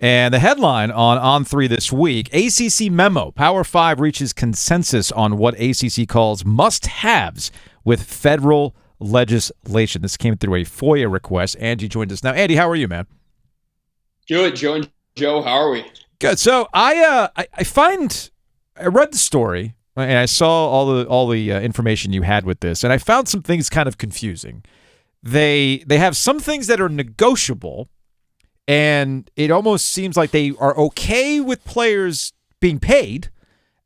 And the headline on 3 this week, ACC memo, Power 5 reaches consensus on what ACC calls must-haves with federal legislation. This came through a FOIA request. Andy joined us now. Andy, how are you, man? Good, Joe and Joe. How are we? Good. So I read the story and I saw all the information you had with this, and I found some things kind of confusing. They have some things that are negotiable, and it almost seems like they are okay with players being paid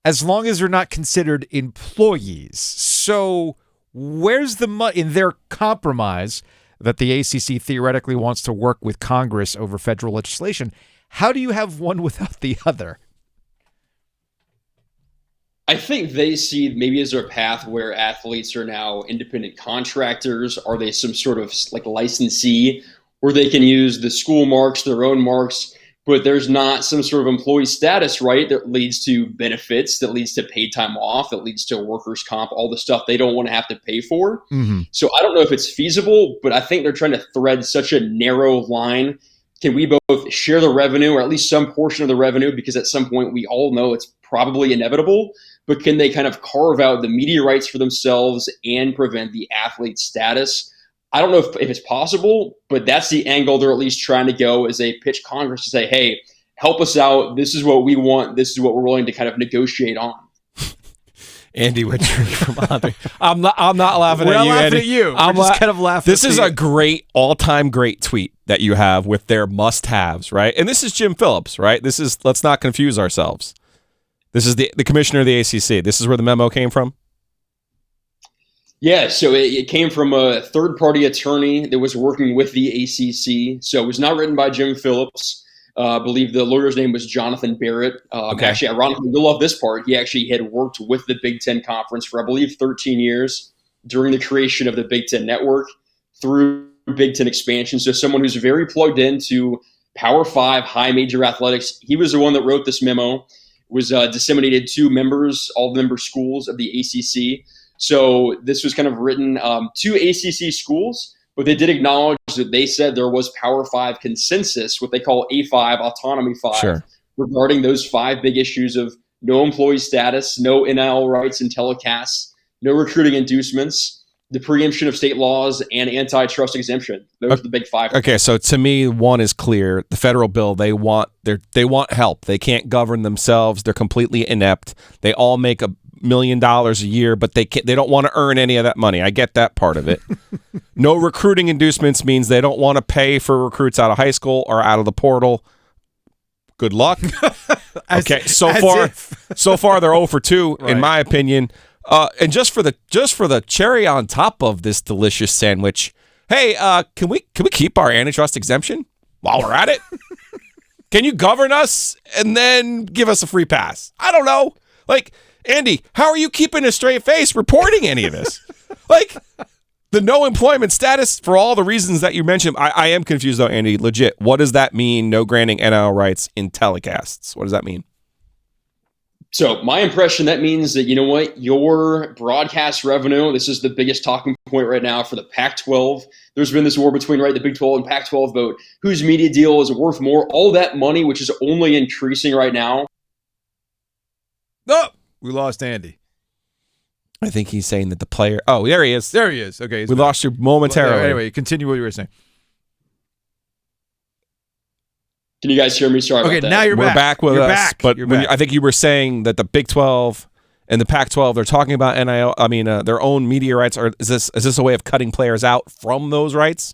as long as they're not considered employees. So where's the money in their compromise that the ACC theoretically wants to work with Congress over federal legislation? How do you have one without the other? I think they see maybe as their path where athletes are now independent contractors. Are they some sort of like licensee where they can use the school marks, their own marks, but there's not some sort of employee status, right? That leads to benefits, that leads to paid time off, that leads to workers' comp, all the stuff they don't want to have to pay for. Mm-hmm. So I don't know if it's feasible, but I think they're trying to thread such a narrow line. Can we both share the revenue, or at least some portion of the revenue? Because at some point we all know it's probably inevitable, but can they kind of carve out the media rights for themselves and prevent the athlete status? I don't know if it's possible, but that's the angle they're at least trying to go as they pitch Congress to say, hey, help us out. This is what we want. This is what we're willing to kind of negotiate on. Andy Wittry from On3. I'm not laughing We're at not you, laughing Andy. at you. We're just kind of laughing. This is a great, all-time great tweet that you have with their must-haves, right? And this is Jim Phillips, right? This is, let's not confuse ourselves. This is the commissioner of the ACC. This is where the memo came from? Yeah, so it came from a third-party attorney that was working with the ACC. So it was not written by Jim Phillips. I believe the lawyer's name was Jonathan Barrett. Okay. Actually, ironically, you'll love this part. He actually had worked with the Big Ten Conference for, I believe, 13 years during the creation of the Big Ten Network through Big Ten expansion. So someone who's very plugged into Power 5, high major athletics. He was the one that wrote this memo. It was disseminated to members, all the member schools of the ACC. So this was kind of written to ACC schools, but they did acknowledge that they said there was Power 5 consensus, what they call A5, Autonomy 5, Sure, regarding those 5 big issues of no employee status, no NIL rights and telecasts, no recruiting inducements, the preemption of state laws, and antitrust exemption. Those are the big 5. Okay, so to me, one is clear. The federal bill, they want help. They can't govern themselves. They're completely inept. They all make $1 million a year, but they don't want to earn any of that money. I get that part of it. No recruiting inducements means they don't want to pay for recruits out of high school or out of the portal. Good luck. Okay, so far they're 0 for 2 right, in my opinion. And just for the cherry on top of this delicious sandwich, hey, can we keep our antitrust exemption while we're at it? Can you govern us and then give us a free pass? I don't know. Like, Andy, how are you keeping a straight face reporting any of this? Like, the no employment status for all the reasons that you mentioned. I am confused though, Andy. Legit, what does that mean? No granting NIL rights in telecasts. What does that mean? So my impression, that means that, you know what, your broadcast revenue, this is the biggest talking point right now for the Pac-12. There's been this war between the Big 12 and Pac-12 about whose media deal is worth more. All that money, which is only increasing right now. No, we lost Andy. I think he's saying that the player. Oh, there he is. There he is. Okay, we lost you momentarily. Well, anyway, continue what you were saying. Can you guys hear me? Sorry about that. Now we're back with us. Back. But I think you were saying that the Big 12 and the Pac-12, they're talking about NIL. I mean, their own media rights. Is this a way of cutting players out from those rights?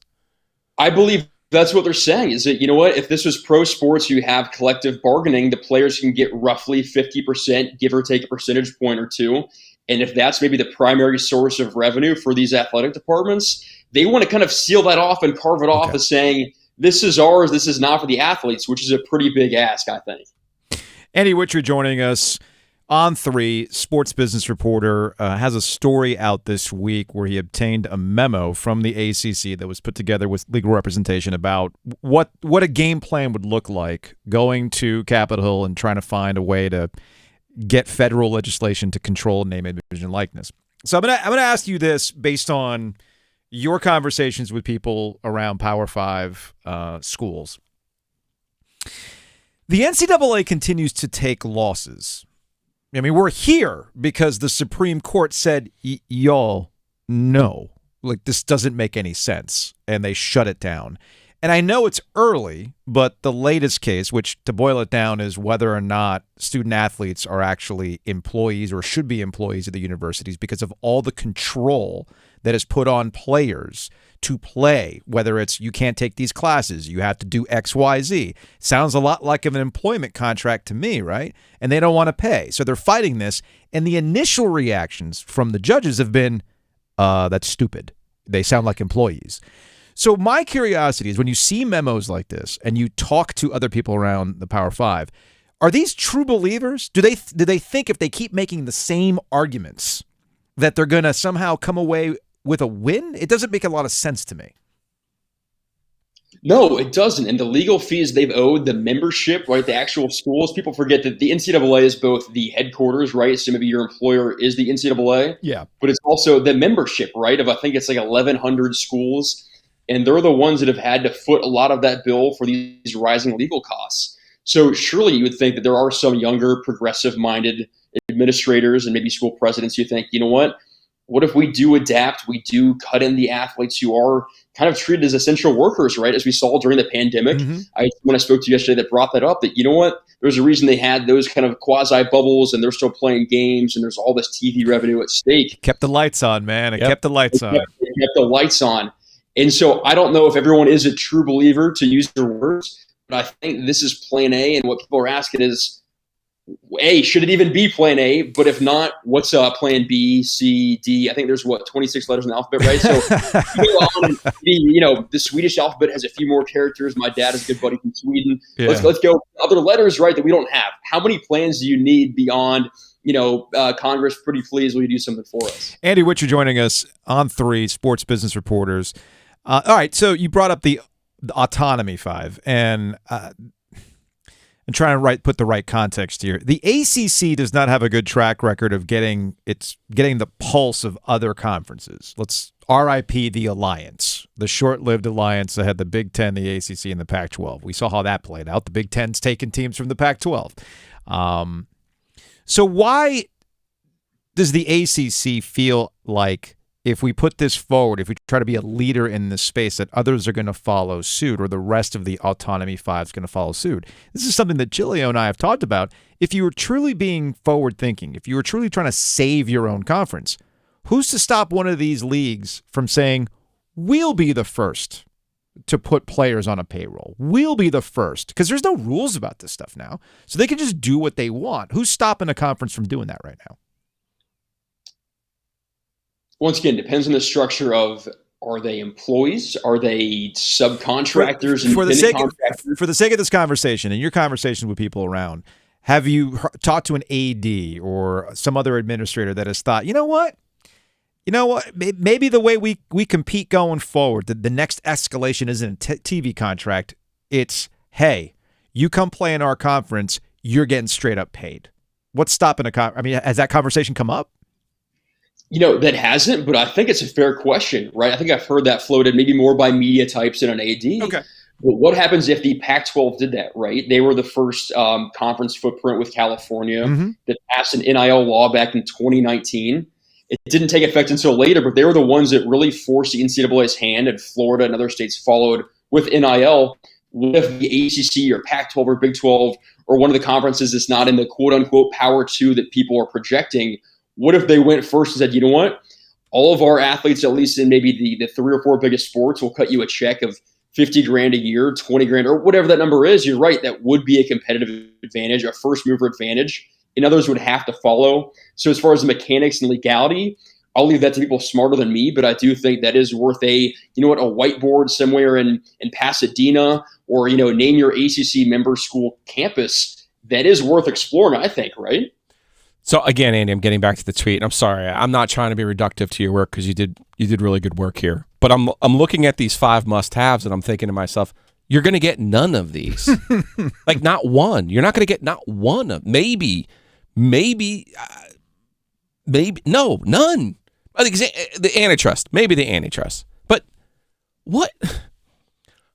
I believe that's what they're saying. Is that, you know what? If this was pro sports, you have collective bargaining. The players can get roughly 50%, give or take a percentage point or two. And if that's maybe the primary source of revenue for these athletic departments, they want to kind of seal that off and carve it off as saying, this is ours, this is not for the athletes, which is a pretty big ask, I think. Andy Wittry joining us on 3, sports business reporter, has a story out this week where he obtained a memo from the ACC that was put together with legal representation about what a game plan would look like going to Capitol Hill and trying to find a way to get federal legislation to control name, image, and likeness. So I'm gonna ask you this based on your conversations with people around Power 5 schools. The NCAA continues to take losses. I mean, we're here because the Supreme Court said, y'all, no. Like, this doesn't make any sense. And they shut it down. And I know it's early, but the latest case, which to boil it down is whether or not student athletes are actually employees or should be employees of the universities because of all the control that is put on players to play, whether it's you can't take these classes, you have to do X, Y, Z. Sounds a lot like an employment contract to me, right? And they don't want to pay. So they're fighting this. And the initial reactions from the judges have been, that's stupid. They sound like employees. So my curiosity is when you see memos like this and you talk to other people around the Power Five, are these true believers? Do they think if they keep making the same arguments that they're going to somehow come away with a win? It doesn't make a lot of sense to me. No, it doesn't. And the legal fees they've owed, the membership, right, the actual schools, people forget that the NCAA is both the headquarters, right? So maybe your employer is the NCAA. Yeah. But it's also the membership, right, of I think it's like 1,100 schools. And they're the ones that have had to foot a lot of that bill for these rising legal costs. So surely you would think that there are some younger, progressive-minded administrators and maybe school presidents who think, you know what if we do adapt, we do cut in the athletes who are kind of treated as essential workers, right? As we saw during the pandemic. Mm-hmm. When I spoke to you yesterday that brought that up, that, you know what, there's a reason they had those kind of quasi-bubbles and they're still playing games and there's all this TV revenue at stake. Kept the lights on, man. It kept the lights on. It kept the lights on. And so I don't know if everyone is a true believer, to use your words, but I think this is plan A. And what people are asking is, A, should it even be plan A? But if not, what's plan B, C, D? I think there's 26 letters in the alphabet, right? So the Swedish alphabet has a few more characters. My dad is a good buddy from Sweden. Yeah. Let's go other letters, right, that we don't have. How many plans do you need beyond, Congress, pretty please, will you do something for us? Andy Wittry joining us on 3 Sports Business Reporters. All right, so you brought up the autonomy 5, and trying to put the right context here. The ACC does not have a good track record of getting the pulse of other conferences. Let's RIP the alliance, the short-lived alliance that had the Big Ten, the ACC, and the Pac-12. We saw how that played out. The Big Ten's taking teams from the Pac-12. So why does the ACC feel like if we put this forward, if we try to be a leader in this space, that others are going to follow suit, or the rest of the Autonomy 5 is going to follow suit? This is something that Gilio and I have talked about. If you were truly being forward-thinking, if you were truly trying to save your own conference, who's to stop one of these leagues from saying, we'll be the first to put players on a payroll? We'll be the first, because there's no rules about this stuff now. So they can just do what they want. Who's stopping a conference from doing that right now? Once again, depends on the structure of, are they employees? Are they subcontractors? For the sake of this conversation and your conversations with people around, have you talked to an AD or some other administrator that has thought, you know what, maybe the way we compete going forward, the next escalation isn't a TV contract. It's, hey, you come play in our conference, you're getting straight up paid. What's stopping has that conversation come up? That hasn't, but I think it's a fair question, right? I think I've heard that floated maybe more by media types than an AD. Okay. But what happens if the Pac-12 did that, right? They were the first conference footprint with California that passed an NIL law back in 2019. It didn't take effect until later, but they were the ones that really forced the NCAA's hand, and Florida and other states followed with NIL. What if the ACC or Pac-12 or Big 12 or one of the conferences that's not in the quote-unquote Power 2 that people are projecting, what if they went first and said, you know what, all of our athletes, at least in maybe the 3 or 4 biggest sports, will cut you a check of $50,000 a year, $20,000, or whatever that number is. You're right. That would be a competitive advantage, a first mover advantage, and others would have to follow. So as far as the mechanics and legality, I'll leave that to people smarter than me, but I do think that is worth a whiteboard somewhere in Pasadena, or, name your ACC member school campus. That is worth exploring, I think, right? So again, Andy, I'm getting back to the tweet. And I'm sorry, I'm not trying to be reductive to your work, because you did really good work here. But I'm looking at these 5 must-haves, and I'm thinking to myself, you're going to get none of these. Like, not one. You're not going to get not one of maybe no, none. The antitrust, maybe the antitrust. But what?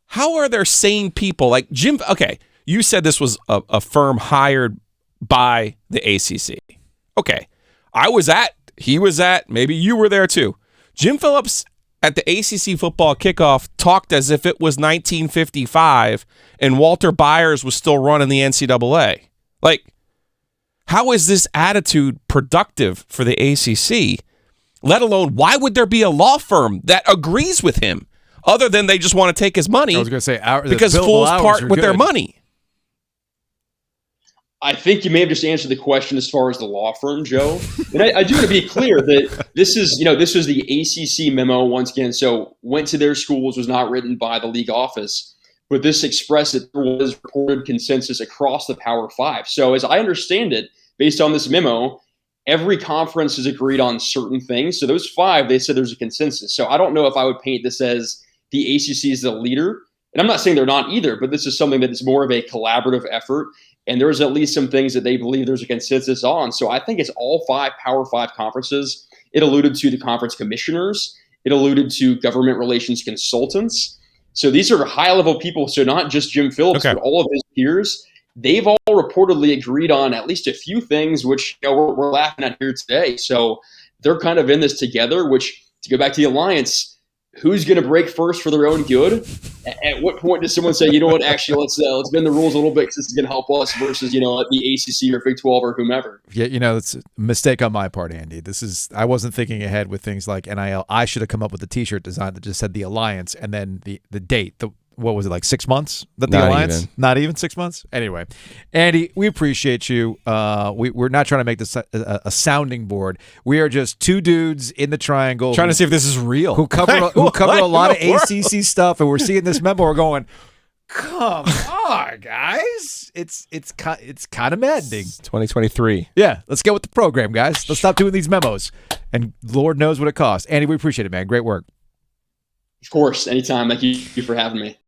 How are there sane people like Jim? Okay, You said this was a firm hired by the ACC. Okay. He was at, maybe you were there too. Jim Phillips at the ACC football kickoff talked as if it was 1955 and Walter Byers was still running the NCAA. Like, how is this attitude productive for the ACC? Let alone, why would there be a law firm that agrees with him other than they just want to take his money? I was going to say, because fools part with their money. I think you may have just answered the question as far as the law firm, Joe. And I do want to be clear that this was the ACC memo once again. So went to their schools, was not written by the league office, but this expressed that there was reported consensus across the Power Five. So as I understand it, based on this memo, every conference has agreed on certain things. So those five, they said there's a consensus. So I don't know if I would paint this as the ACC is the leader. And I'm not saying they're not either, but this is something that is more of a collaborative effort. And there's at least some things that they believe there's a consensus on. So I think it's all five Power Five conferences. It alluded to the conference commissioners. It alluded to government relations consultants. So these are high-level people. So not just Jim Phillips, but all of his peers. They've all reportedly agreed on at least a few things, which we're laughing at here today. So they're kind of in this together, which, to go back to the alliance, who's going to break first for their own good? At what point does someone say, you know what, actually, let's bend the rules a little bit because this is going to help us versus, the ACC or Big 12 or whomever? Yeah, it's a mistake on my part, Andy. I wasn't thinking ahead with things like NIL. I should have come up with a T-shirt design that just said the Alliance and then the date. What was it, like 6 months? That the Alliance? Not even 6 months? Anyway, Andy, we appreciate you. We're not trying to make this a sounding board. We are just two dudes in the triangle. Trying to see if this is real. Who cover a lot of ACC stuff, and we're seeing this memo. We're going, come on, guys. It's kind of maddening. 2023. Yeah, let's get with the program, guys. Let's stop doing these memos. And Lord knows what it costs. Andy, we appreciate it, man. Great work. Of course, anytime. Thank you for having me.